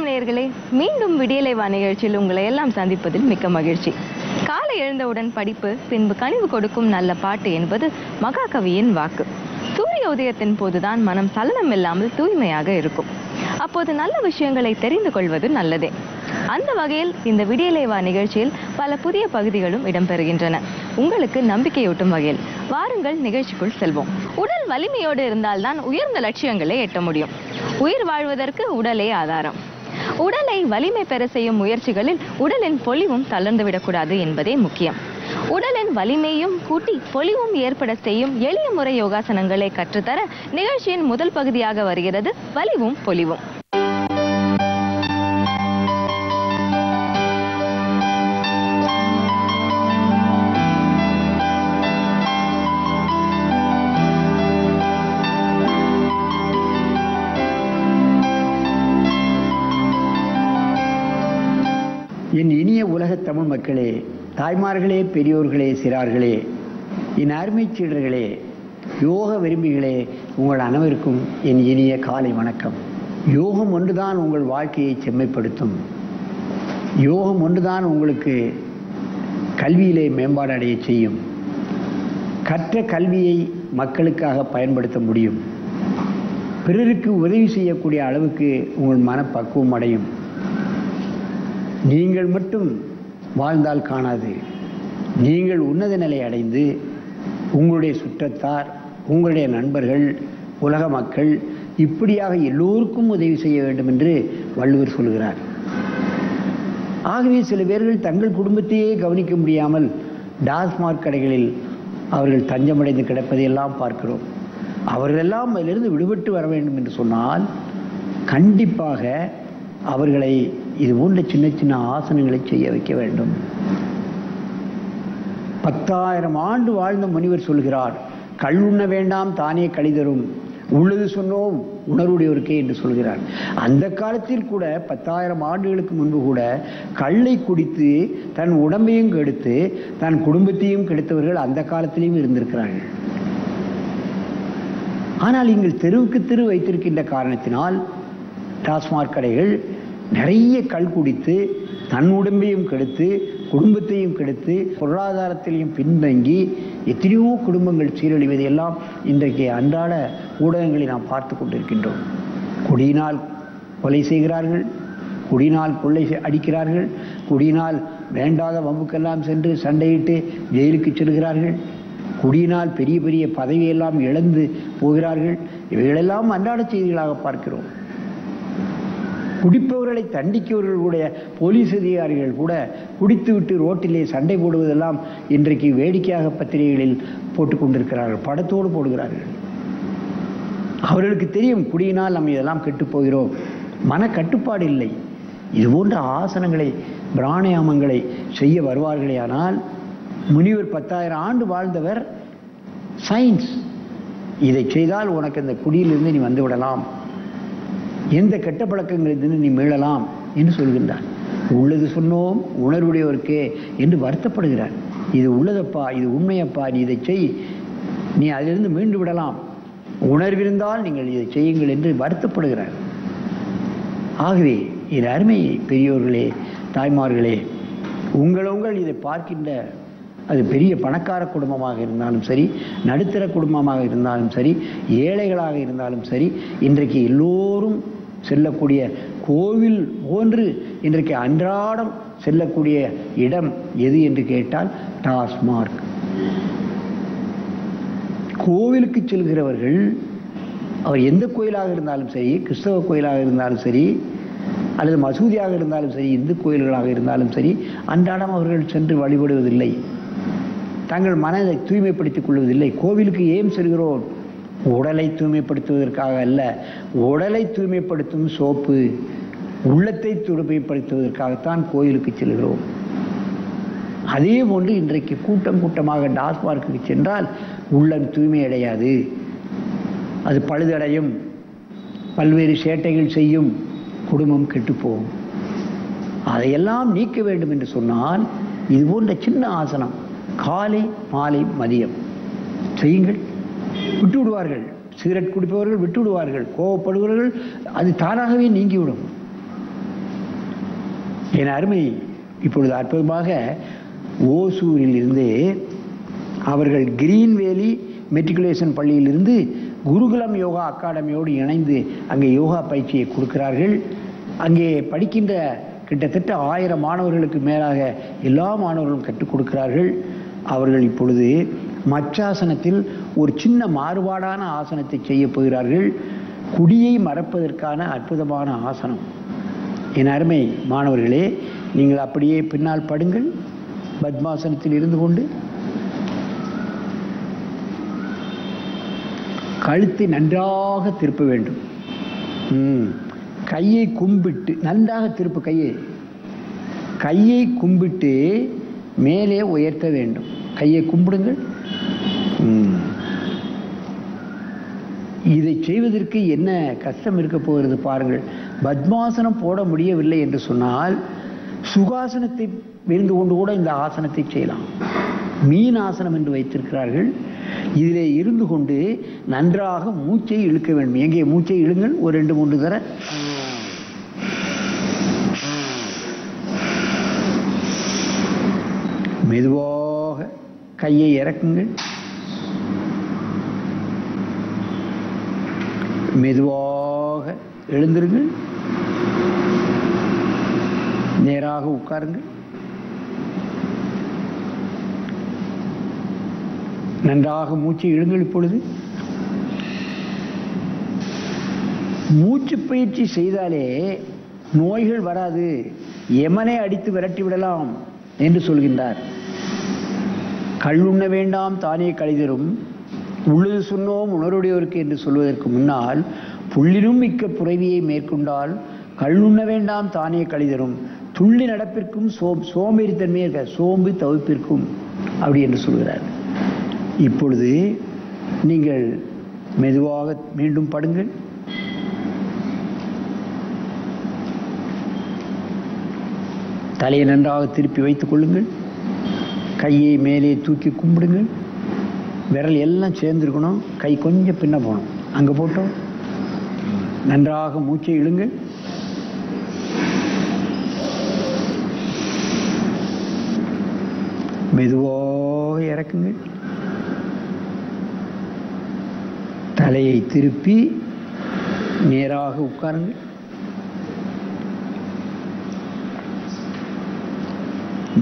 வணக்கம் நேயர்களே, மீண்டும் விடியலைவா நிகழ்ச்சியில் உங்களை எல்லாம் சந்திப்பதில் மிக்க மகிழ்ச்சி. காலை எழுந்தவுடன் படிப்பு, பின்பு கனிவு கொடுக்கும் நல்ல பாட்டு என்பது மகாகவியின் வாக்கு. சூரிய உதயத்தின் போதுதான் மனம் சலனம் இல்லாமல் தூய்மையாக இருக்கும். அப்போது நல்ல விஷயங்களை தெரிந்து கொள்வது நல்லதே. அந்த வகையில் இந்த விடியலைவா நிகழ்ச்சியில் பல புதிய பகுதிகளும் இடம்பெறுகின்றன. உங்களுக்கு நம்பிக்கையூட்டும் வகையில் வாருங்கள், நிகழ்ச்சிக்குள் செல்வோம். உடல் வலிமையோடு இருந்தால்தான் உயர்ந்த லட்சியங்களை எட்ட முடியும். உயிர் வாழ்வதற்கு உடலே ஆதாரம். உடலை வலிமை பெற செய்யும் முயற்சிகளில் உடலின் பொலிவும் தளர்ந்துவிடக்கூடாது என்பதே முக்கியம். உடலின் வலிமையும் கூட்டி பொலிவும் ஏற்பட செய்யும் எளிய முறை யோகாசனங்களை கற்றுத்தர நிகழ்ச்சியின் முதல் பகுதியாக வருகிறது வலிவும் பொலிவும். என் இனிய உலகத் தமிழ் மக்களே, தாய்மார்களே, பெரியோர்களே, சிறார்களே, என் அருமைச் சீடர்களே, யோக விரும்பிகளே, உங்கள் அனைவருக்கும் என் இனிய காலை வணக்கம். யோகம் ஒன்றுதான் உங்கள் வாழ்க்கையை செம்மைப்படுத்தும். யோகம் ஒன்றுதான் உங்களுக்கு கல்வியிலே மேம்பாடு அடைய செய்யும். கற்ற கல்வியை மக்களுக்காக பயன்படுத்த முடியும். பிறருக்கு உதவி செய்யக்கூடிய அளவுக்கு உங்கள் மனப்பக்குவம் அடையும். நீங்கள் மட்டும் வாழ்ந்தால் காணாது. நீங்கள் உன்னத நிலை அடைந்து உங்களுடைய சுற்றத்தார், உங்களுடைய நண்பர்கள், உலக மக்கள் இப்படியாக எல்லோருக்கும் உதவி செய்ய வேண்டும் என்று வள்ளுவர் சொல்கிறார். ஆகவே சில பேர்கள் தங்கள் குடும்பத்தையே கவனிக்க முடியாமல் டாஸ்மாக் கடைகளில் அவர்கள் தஞ்சமடைந்து கிடப்பதையெல்லாம் பார்க்கிறோம். அவர்களெல்லாம் அதிலிருந்து விடுபட்டு வர வேண்டும் என்று சொன்னால் கண்டிப்பாக அவர்களை இது போன்ற சின்ன சின்ன ஆசனங்களை செய்ய வைக்க வேண்டும். 10,000 ஆண்டு வாழ்ந்த முனிவர் சொல்கிறார், கள் உண்ண வேண்டாம் தானே கழிதரும், உள்ளது சொன்னோம் உணர்வுடையவருக்கே என்று சொல்கிறார். அந்த காலத்தில் கூட 10,000 ஆண்டுகளுக்கு முன்பு கூட கள்ளை குடித்து தன் உடம்பையும் கெடுத்து தன் குடும்பத்தையும் கெடுத்தவர்கள் அந்த காலத்திலையும் இருந்திருக்கிறார்கள். ஆனால் நீங்கள் தெருவுக்கு தெரு வைத்திருக்கின்ற காரணத்தினால் டாஸ்மாக் கடைகள் நிறைய கள் குடித்து தன் உடம்பையும் கெடுத்து குடும்பத்தையும் கெடுத்து பொருளாதாரத்திலையும் பின்தங்கி எத்தனையோ குடும்பங்கள் சீரழிவதையெல்லாம் இன்றைக்கு அன்றாட ஊடகங்களை நாம் பார்த்து கொண்டிருக்கின்றோம். குடியினால் கொலை செய்கிறார்கள், குடியினால் கொள்ளை அடிக்கிறார்கள், குடியினால் வேண்டாத வம்புக்கெல்லாம் சென்று சண்டையிட்டு ஜெயிலுக்கு செல்கிறார்கள், குடியினால் பெரிய பெரிய பதவியெல்லாம் இழந்து போகிறார்கள். இவைகளெல்லாம் அன்றாட செய்திகளாக பார்க்கிறோம். குடிப்பவர்களை தண்டிக்கவர்களுடைய போலீஸ் அதிகாரிகள் கூட குடித்துவிட்டு ரோட்டிலே சண்டை போடுவதெல்லாம் இன்றைக்கு வேடிக்கையாக பத்திரிகைகளில் போட்டுக் கொண்டிருக்கிறார்கள், படத்தோடு போடுகிறார்கள். அவர்களுக்கு தெரியும் குடியினால் நம்ம இதெல்லாம் கெட்டு போகிறோம். மன கட்டுப்பாடு இல்லை. இது போன்ற ஆசனங்களை பிராணாயாமங்களை செய்ய வருவார்களே. ஆனால் முனிவர் 10,000 ஆண்டு வாழ்ந்தவர் சயின்ஸ், இதை செய்தால் உனக்கு இந்த குடியிலிருந்து நீ வந்து விடலாம், எந்த கெட்ட பழக்கங்களிலிருந்து நீ மீளலாம் என்று சொல்கின்றார். உள்ளது சொன்னோம் உணர்வுடையவருக்கே என்று வருத்தப்படுகிறார். இது உள்ளதப்பா, இது உண்மையப்பா, நீ இதை செய், நீ அதிலிருந்து மீண்டு விடலாம், உணர்விருந்தால் நீங்கள் இதை செய்யுங்கள் என்று வருத்தப்படுகிறார். ஆகவே இது அருமை பெரியோர்களே, தாய்மார்களே, உங்கள் இதை பார்க்கின்ற அது பெரிய பணக்கார குடும்பமாக இருந்தாலும் சரி, நடுத்தர குடும்பமாக இருந்தாலும் சரி, ஏழைகளாக இருந்தாலும் சரி, இன்றைக்கு எல்லோரும் செல்லக்கூடிய கோவில் போன்று இன்றைக்கு அன்றாடம் செல்லக்கூடிய இடம் எது என்று கேட்டால் டாஸ்மாக். கோவிலுக்கு செல்கிறவர்கள் அவர் எந்த கோயிலாக இருந்தாலும் சரி, கிறிஸ்தவ கோயிலாக இருந்தாலும் சரி, அல்லது மசூதியாக இருந்தாலும் சரி, இந்து கோயில்களாக இருந்தாலும் சரி, அன்றாடம் அவர்கள் சென்று வழிபடுவதில்லை, தங்கள் மனதை தூய்மைப்படுத்திக் கொள்வதில்லை. கோவிலுக்கு ஏன் செல்கிறோம்? உடலை தூய்மைப்படுத்துவதற்காக அல்ல. உடலை தூய்மைப்படுத்தும் சோப்பு, உள்ளத்தை தூய்மைப்படுத்துவதற்காகத்தான் கோயிலுக்கு செல்கிறோம். அதே போன்று இன்றைக்கு கூட்டம் கூட்டமாக டாஸ்மார்க்கு சென்றால் உள்ளம் தூய்மை அடையாது, அது பழுதடையும், பல்வேறு சேட்டைகள் செய்யும், குடும்பம் கெட்டுப்போகும். அதையெல்லாம் நீக்க வேண்டும் என்று சொன்னால் இது போன்ற சின்ன ஆசனம் காலை மாலை மதியம் செய்யுங்கள். விட்டு விடுவார்கள். சிகரெட் குடிப்பவர்கள் விட்டு விடுவார்கள். கோபப்படுபவர்கள் அது தானாகவே நீங்கிவிடும். என் அருமை, இப்பொழுது அற்புதமாக ஓசூரில் இருந்து அவர்கள் கிரீன்வேலி மெட்ரிகுலேஷன் பள்ளியிலிருந்து குருகுலம் யோகா அகாடமியோடு இணைந்து அங்கே யோகா பயிற்சியை கொடுக்கிறார்கள். அங்கே படிக்கின்ற கிட்டத்தட்ட 1000 மாணவர்களுக்கு மேலாக எல்லா மாணவர்களும் கற்றுக் கொடுக்கிறார்கள். அவர்கள் இப்பொழுது மச்சாசனத்தில் ஒரு சின்ன மாறுபாடான ஆசனத்தை செய்ய போகிறார்கள். குடியை மறப்பதற்கான அற்புதமான ஆசனம். என் அருமை மாணவர்களே, நீங்கள் அப்படியே பின்னால் படுங்கள். பத்மாசனத்தில் இருந்து கொண்டு கழுத்தை நன்றாக திருப்ப வேண்டும். கையை கும்பிட்டு நன்றாக திருப்பு. கையை கும்பிட்டு மேலே உயர்த்த வேண்டும். கையை கும்பிடுங்கள். இதை செய்வதற்கு என்ன கஷ்டம் இருக்க போகிறது பாருங்கள். பத்மாசனம் போட முடியவில்லை என்று சொன்னால் சுகாசனத்தை இருந்து கொண்டு கூட இந்த ஆசனத்தை செய்யலாம். மீன் ஆசனம் என்று வைத்திருக்கிறார்கள். இதிலே இருந்து கொண்டு நன்றாக மூச்சை இழுக்க வேண்டும். எங்கே மூச்சை இழுங்கள், ஒரு 2-3 தர. மெதுவாக கையை இறக்குங்கள். மெதுவாக எழுந்திருங்கள். நேராக உட்காருங்கள். நன்றாக மூச்சை இழுங்கள். இப்பொழுது மூச்சு பயிற்சி செய்தாலே நோய்கள் வராது, எமனை அடித்து விரட்டி விடலாம் என்று சொல்கின்றார். கள்ளுண்ண வேண்டாம் தானே கழிதரும், உள்ளது சொன்னோம் உணர்வுடையோருக்கு என்று சொல்வதற்கு முன்னால் புள்ளினும் மிக்க புறவியை மேற்கொண்டால் கள்ளுண்ண வேண்டாம் தானே கழிதரும், துள்ளி நடப்பிற்கும் சோம்பேறித்தன்மையே இருக்க, சோம்பு தவிப்பிற்கும் அப்படி என்று சொல்கிறார். இப்பொழுது நீங்கள் மெதுவாக மீண்டும் படுங்கள். தலையை நன்றாக திருப்பி வைத்துக் கொள்ளுங்கள். கையை மேலே தூக்கி கும்பிடுங்கள். விரல் எல்லாம் சேர்ந்துருக்கணும். கை கொஞ்சம் பின்ன போகணும். அங்கே போட்டோம். நன்றாக மூச்சை இழுங்கள். மெதுவாக இறக்குங்கள். தலையை திருப்பி நேராக உட்காருங்கள்.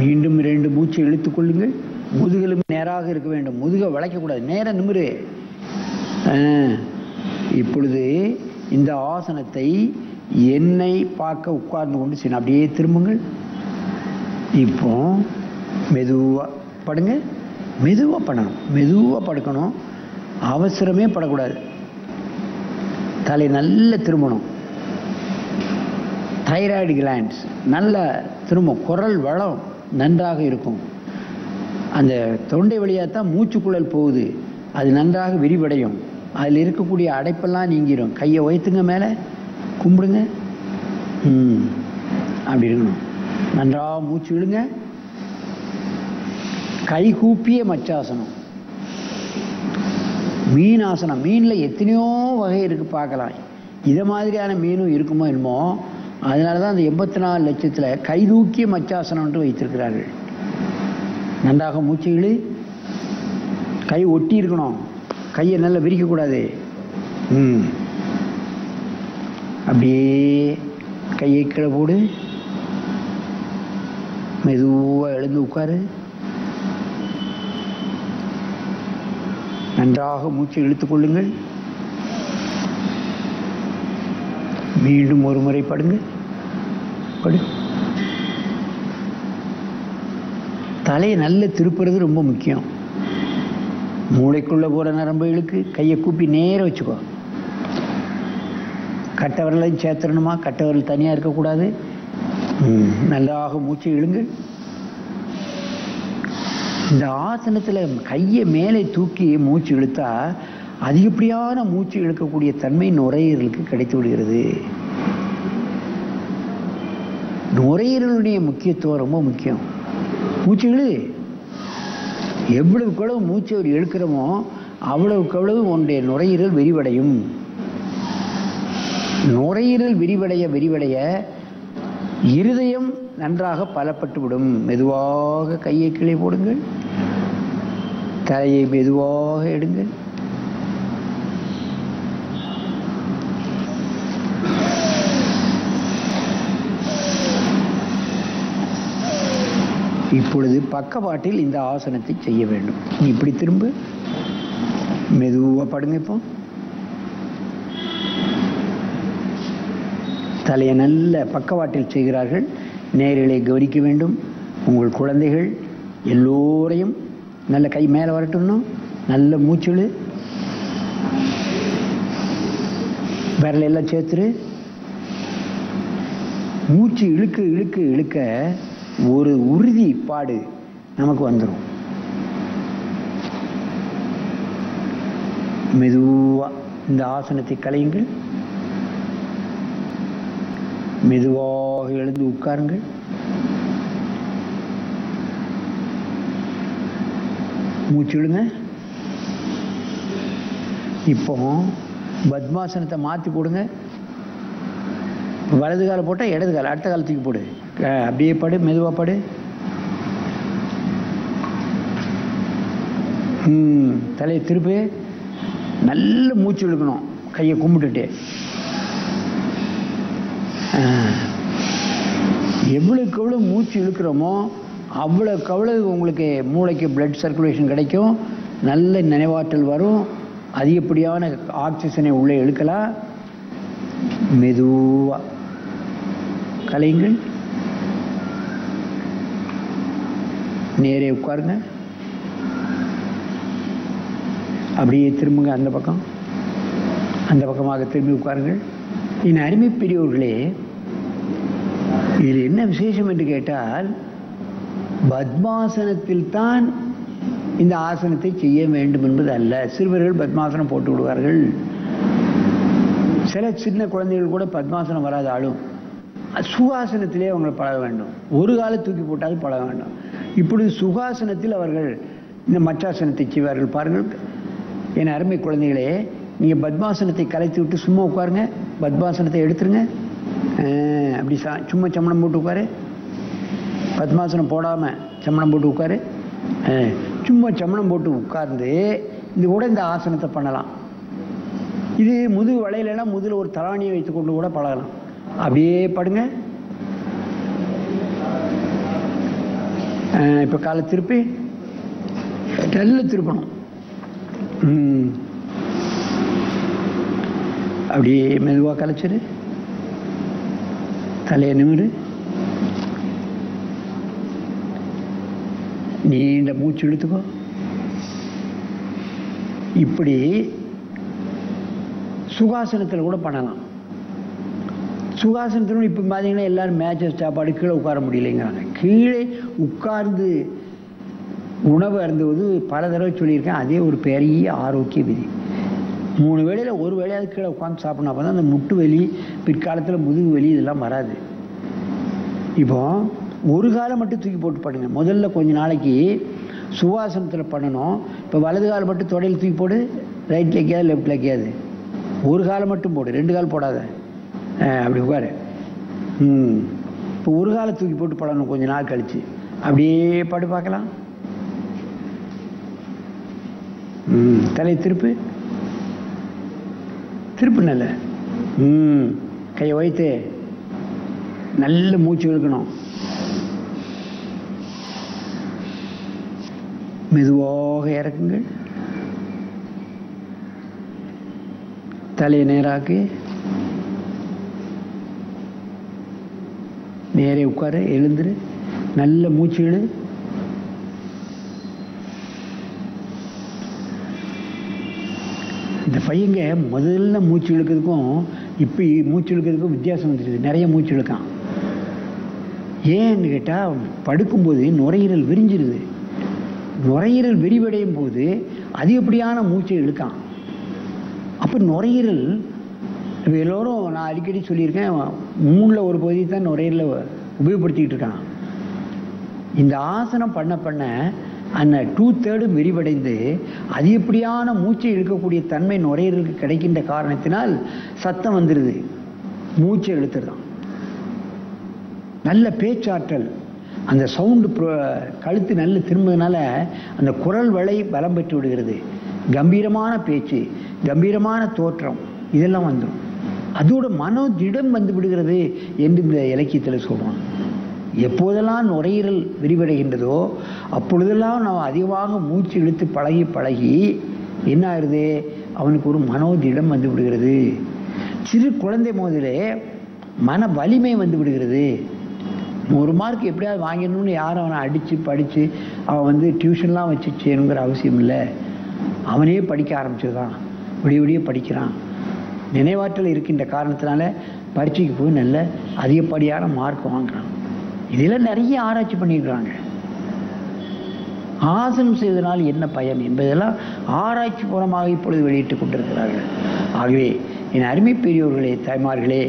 மீண்டும் 2 மூச்சை இழுத்துக் கொள்ளுங்கள். முதுகெலும்பு நேராக இருக்க வேண்டும். முதுகை வளைக்கக்கூடாது. நேர நிமிரு. இப்பொழுது இந்த ஆசனத்தை என்னை பார்க்க உட்கார்ந்து கொண்டு செய்யணும். அப்படியே திரும்புங்கள். இப்போ மெதுவாக படுங்க. மெதுவாக பண்ணணும். மெதுவாக படுக்கணும். அவசரமே படக்கூடாது. தலை நல்ல திரும்பணும். தைராய்டு கிளாண்ட்ஸ் நல்ல திரும்பும். குரல் வளம் நன்றாக இருக்கும். அந்த தொண்டை வழியாக தான் மூச்சுக்குழல் போகுது. அது நன்றாக விரிவடையும். அதில் இருக்கக்கூடிய அடைப்பெல்லாம் நீங்கிடும். கையை உயர்த்துங்க, மேலே கும்பிடுங்க. அப்படி இருக்கணும். நன்றாக மூச்சு விடுங்க. கை கூப்பிய மச்சாசனம். மீனாசனம். மீனில் எத்தனையோ வகை இருக்கு, பார்க்கலாம். இதை மாதிரியான மீனும் இருக்குமோ என்னமோ. அதனால தான் அந்த 84 லட்சத்தில் கைதூக்கிய மச்சாசனம் என்று வைத்திருக்கிறார்கள். நன்றாக மூச்சு இழு. கை ஒட்டி இருக்கணும். கையை நல்லா விரிக்கக்கூடாது. அப்படியே கையை கீழே போடு. மெதுவாக எழுந்து உட்காரு. நன்றாக மூச்சை இழுத்துக் கொள்ளுங்கள். மீண்டும் ஒரு முறை படுங்க. படு. தலையை நல்ல திருப்புறது ரொம்ப முக்கியம். மூளைக்குள்ள போற நரம்புகளுக்கு கையை கூப்பி நேர வச்சுக்கோ. கட்டவரலையும் சேர்த்துடணுமா? கட்டவரல் தனியாக இருக்கக்கூடாது. நன்றாக மூச்சை இழுங்கள். இந்த ஆசனத்தில் கையை மேலே தூக்கி மூச்சு இழுத்தா அதிகப்படியான மூச்சு இழுக்கக்கூடிய தன்மை நுரையீரலுக்கு கிடைத்து விடுகிறது. நுரையீரலுடைய முக்கியத்துவம் ரொம்ப முக்கியம். மூச்சு இழு. எவ்வளவுக்கு மூச்சு இழுக்கிறோமோ அவ்வளவுக்கு அவ்வளவு உன்னுடைய நுரையீரல் விரிவடையும். நுரையீரல் விரிவடைய விரிவடைய இருதயம் நன்றாக பலப்பட்டுவிடும். மெதுவாக கையை கீழே போடுங்கள், தலையை மெதுவாக எடுங்கள். இப்பொழுது பக்கவாட்டில் இந்த ஆசனத்தை செய்ய வேண்டும். இப்படி திரும்ப மெதுவாக படுங்க. இப்போ தலையை நல்ல பக்கவாட்டில் செய்கிறார்கள். நேரிலே கவனிக்க வேண்டும். உங்கள் குழந்தைகள் எல்லோரையும் நல்ல கை மேலே வரட்டும்னா நல்ல மூச்சுழு, விரல் எல்லாம் சேர்த்துரு. மூச்சு இழுக்க இழுக்க இழுக்க ஒரு உறுதிப்பாடு நமக்கு வந்துடும். மெதுவா இந்த ஆசனத்தை கலையுங்கள். மெதுவாக எழுந்து உட்காருங்கள். மூச்சு இழுங்க. இப்போ பத்மாசனத்தை மாற்றி போடுங்க. வலது காலை போட்டால் இடது கால், அடுத்த காலத்துக்கு போடு. அப்படியே படு, மெதுவாக படு. தலையை திருப்பி நல்ல மூச்சு இழுக்கணும், கையை கும்பிட்டுட்டு. எவ்வளவுக்கு எவ்வளோ மூச்சு இழுக்கிறோமோ அவ்வளோக்கு அவ்வளவு உங்களுக்கு மூளைக்கு பிளட் சர்க்குலேஷன் கிடைக்கும், நல்ல நினைவாற்றல் வரும், அதிகப்படியான ஆக்சிஜனை உள்ளே இழுக்கலாம். மெதுவா கலையுங்கள். நேரே உட்காருங்க. அப்படியே திரும்புங்க அந்த பக்கம், அந்த பக்கமாக திரும்பி உட்காருங்கள். என் அருமை பெரியவர்களே, இதில் என்ன விசேஷம் என்று கேட்டால், பத்மாசனத்தில் தான் இந்த ஆசனத்தை செய்ய வேண்டும் என்பது அல்ல. சிறுவர்கள் பத்மாசனம் போட்டு விடுவார்கள். சில சின்ன குழந்தைகள் கூட பத்மாசனம் வராத ஆளும் சுகாசனத்திலே அவங்களை பழக வேண்டும். ஒரு காலை தூக்கி போட்டாலும் பழக வேண்டும். இப்படி சுகாசனத்தில் அவர்கள் இந்த மற்றாசனத்தை செய்வார்கள். பாருங்கள் என் அருமை குழந்தைகளே, நீங்கள் பத்மாசனத்தை கலைத்து விட்டு சும்மா உட்காருங்க. பத்மாசனத்தை எடுத்துருங்க. அப்படி சும்மா சமணம் போட்டு உட்காரு. பத்மாசனம் போடாமல் சமணம் போட்டு உட்காரு. சும்மா சமணம் போட்டு உட்கார்ந்து இது கூட இந்த ஆசனத்தை பண்ணலாம். இது முதுகு வளையலாம், முதுகில் ஒரு தலாணியை வைத்து கொண்டு கூட பழகலாம். அப்படியே படுங்க. இப்போ காலை திருப்பி நல்லா திருப்பணும். அப்படியே மெதுவாக கலைச்சிரு. தலையை நிமிரு. நீண்ட மூச்சு இழுத்துக்கோ. இப்படி சுகாசனத்தில் கூட பண்ணலாம். சுகாசனத்தில் இப்போ பார்த்தீங்கன்னா எல்லாரும் மேட்சஸ் சாப்பாடு கீழே உட்கார முடியலைங்கிறாங்க. கீழே உட்கார்ந்து உணவு அருந்துவது பல தடவை சொல்லியிருக்கேன். அதே ஒரு பெரிய ஆரோக்கிய விதி. 3 வேளையில் ஒரு வேளையாவது கீழே உட்காந்து சாப்பிடணும். அப்போ தான் அந்த முட்டு வலி, பிற்காலத்தில் முதுகு வலி இதெல்லாம் வராது. இப்போ ஒரு காலை மட்டும் தூக்கி போட்டு பண்ணுங்க. முதல்ல கொஞ்ச நாளைக்கு சுகாசனத்தில் பண்ணணும். இப்போ வலது கால் மட்டும் தொடையில் தூக்கி போடு. ரைட் லைக்காது லெஃப்ட் லைக்காது. ஒரு காலை மட்டும் போடு, 2 கால் போடாத. அப்படி உட்காரு. இப்போ ஒரு காலை தூக்கி போட்டு படணும் கொஞ்ச நாள் கழிச்சு. அப்படியே படு பார்க்கலாம். தலையை திருப்பு, திருப்பு நல்ல. கையை வைத்து நல்ல மூச்சு இழுக்கணும். மெதுவாக இறக்குங்கள். தலையை நேராக்கி நேரே உட்காரு. எழுந்துரு. நல்ல மூச்சு இழு. இந்த பையங்க முதல்ல மூச்சு இழுக்கிறதுக்கும் இப்போ மூச்சு இழுக்கிறதுக்கும் வித்தியாசம் வந்துடுது. நிறைய மூச்சு இழுக்கான். ஏன்னு கேட்டால் படுக்கும்போது நுரையீரல் விரிஞ்சிருது. நுரையீரல் விரிவடையும் போது அதிகப்படியான மூச்சை இழுக்கான். அப்போ நுரையீரல் எல்லோரும் நான் அடிக்கடி சொல்லியிருக்கேன், 3ல் ஒரு பகுதி தான் நுரையீரலை உபயோகப்படுத்திக்கிட்டு இருக்கான். இந்த ஆசனம் பண்ண பண்ண அந்த 2/3 விரிவடைந்து அதிகப்படியான மூச்சை இழுக்கக்கூடிய தன்மை நுரையீரலுக்கு கிடைக்கின்ற காரணத்தினால் சத்தம் வந்துடுது. மூச்சை இழுத்துடுதான். நல்ல பேச்சாற்றல், அந்த சவுண்டு கழுத்து நல்ல திரும்புறதுனால அந்த குரல் வளை பலம் பெற்று விடுகிறது. கம்பீரமான பேச்சு, கம்பீரமான தோற்றம் இதெல்லாம் வந்துடும். அதோட மனோதிடம் வந்து விடுகிறது என்று இந்த இலக்கியத்தில் சொல்கிறோம். எப்போதெல்லாம் நுரையீரல் விரிவடைகின்றதோ அப்பொழுதெல்லாம் நாம் அதிகமாக மூச்சு இழுத்து பழகி பழகி என்ன ஆகுது, அவனுக்கு ஒரு மனோதிடம் வந்து விடுகிறது. சிறு குழந்தை முதலே மன வலிமை வந்து விடுகிறது. 100 மார்க் எப்படியாவது வாங்கிடணும்னு யாரும் அவனை அடித்து படித்து அவன் வந்து டியூஷன்லாம் வச்சு செய்யணுங்கிற அவசியம் இல்லை. அவனே படிக்க ஆரம்பிச்சிருக்கான், விடிய விடிய படிக்கிறான். நினைவாற்றல் இருக்கின்ற காரணத்தினால பரீட்சைக்கு போய் நல்ல அதிகப்படியான மார்க் வாங்குறான். இதெல்லாம் நிறைய ஆராய்ச்சி பண்ணியிருக்கிறாங்க. ஆசனம் செய்வதனால் என்ன பயன் என்பதெல்லாம் ஆராய்ச்சி மூலமாக இப்பொழுது வெளியிட்டு கொண்டிருக்கிறார்கள். ஆகவே என் அருமை பெரியோர்களே, தாய்மார்களே,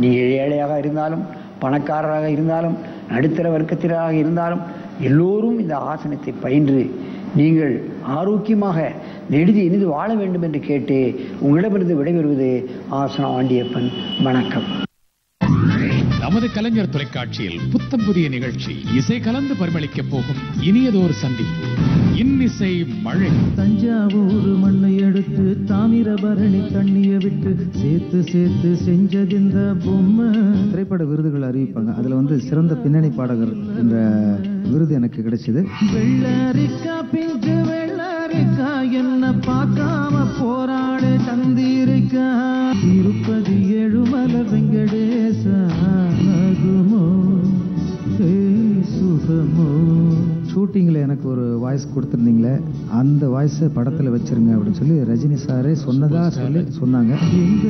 நீங்கள் ஏழையாக இருந்தாலும் பணக்காரராக இருந்தாலும் நடுத்தர வர்க்கத்தினராக இருந்தாலும் எல்லோரும் இந்த ஆசனத்தை பயின்று நீங்கள் ஆரோக்கியமாக நெடுதி இனிது வாழ வேண்டும் என்று கேட்டு உங்களிடமிருந்து விடைபெறுவது ஆசனம் ஆண்டியப்பன். வணக்கம். நமது கலைஞர் தொலைக்காட்சியில் புத்தம் புதிய நிகழ்ச்சி, இசை கலந்து பரிமளிக்க போகும் இனியதோர் சந்திப்பு, இன்னிசை மழை. தஞ்சாவூர் மண்ணை எடுத்து தாமிரபரணி தண்ணிய விட்டு சேர்த்து சேர்த்து செஞ்சது இந்த பொம்மை. திரைப்பட விருதுகள் அறிவிப்பாங்க, அதுல வந்து சிறந்த பின்னணி பாடகர் என்ற விருது எனக்கு கிடைச்சது. வெள்ளரிக்கா பிஞ்சு வெள்ளரிக்கா என்ன பார்க்காம போராடு தந்திருக்கா, திருப்பதி ஏழுமல வெங்கடேசா நகுமோ சுகமோ. ஷூட்டிங்கில் எனக்கு ஒரு வாய்ஸ் கொடுத்துருந்தீங்களே, அந்த வாய்ஸை படத்தில் வச்சிருங்க அப்படின்னு சொல்லி ரஜினி சாரே சொன்னதா சொல்லி சொன்னாங்க. எங்க